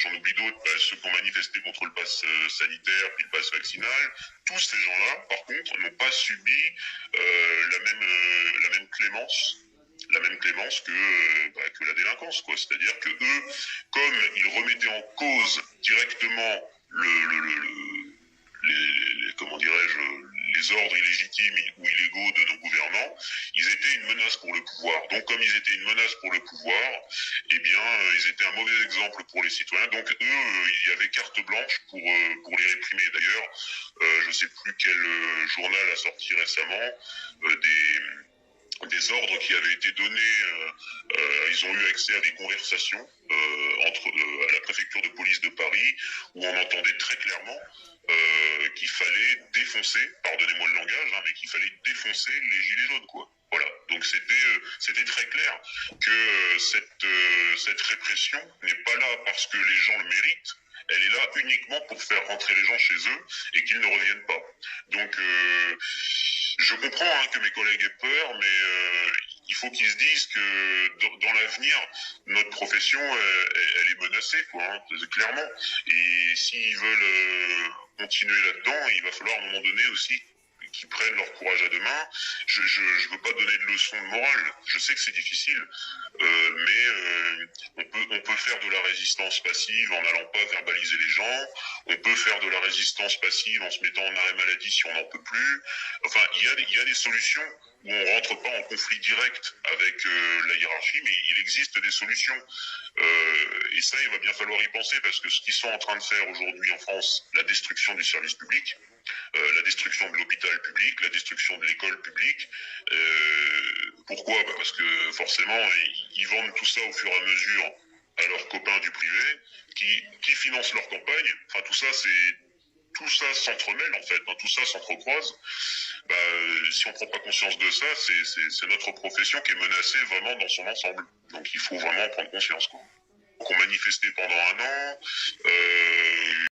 j'en oublie d'autres, ceux qui ont manifesté contre le pass sanitaire, puis le pass vaccinal. Tous ces gens-là, par contre, n'ont pas subi la même clémence. La même clémence que la délinquance, quoi. C'est-à-dire que eux, comme ils remettaient en cause directement comment dirais-je, les ordres illégitimes ou illégaux de nos gouvernants, ils étaient une menace pour le pouvoir. Donc, comme ils étaient une menace pour le pouvoir, eh bien, ils étaient un mauvais exemple pour les citoyens. Donc, eux, il y avait carte blanche pour les réprimer. D'ailleurs, je ne sais plus quel journal a sorti récemment des ordres qui avaient été donnés, ils ont eu accès à des conversations à la préfecture de police de Paris, où on entendait très clairement qu'il fallait défoncer, pardonnez-moi le langage, mais qu'il fallait défoncer les gilets jaunes, quoi. Voilà. Donc c'était très clair que cette répression n'est pas là parce que les gens le méritent. Elle est là uniquement pour faire rentrer les gens chez eux et qu'ils ne reviennent pas. Donc je comprends que mes collègues aient peur, mais il faut qu'ils se disent que dans l'avenir, notre profession, elle est menacée, quoi, clairement. Et s'ils veulent continuer là-dedans, il va falloir à un moment donné aussi qu'ils prennent leur courage à deux mains. Je veux pas donner de leçons de morale. Je sais que c'est difficile, mais on peut faire de la résistance passive en n'allant pas verbaliser les gens. On peut faire de la résistance passive en se mettant en arrêt maladie si on n'en peut plus. Enfin, il y a des solutions où on rentre pas en conflit direct avec la hiérarchie, mais il existe des solutions. Et ça, il va bien falloir y penser, parce que ce qu'ils sont en train de faire aujourd'hui en France, la destruction du service public, la destruction de l'hôpital public, la destruction de l'école publique. Pourquoi ? Parce que forcément, ils vendent tout ça au fur et à mesure à leurs copains du privé, qui financent leur campagne. Enfin, tout ça s'entremêle, en fait, tout ça s'entrecroise. Si on prend pas conscience de ça, c'est notre profession qui est menacée vraiment dans son ensemble. Donc il faut vraiment prendre conscience, quoi. Donc on manifestait pendant un an,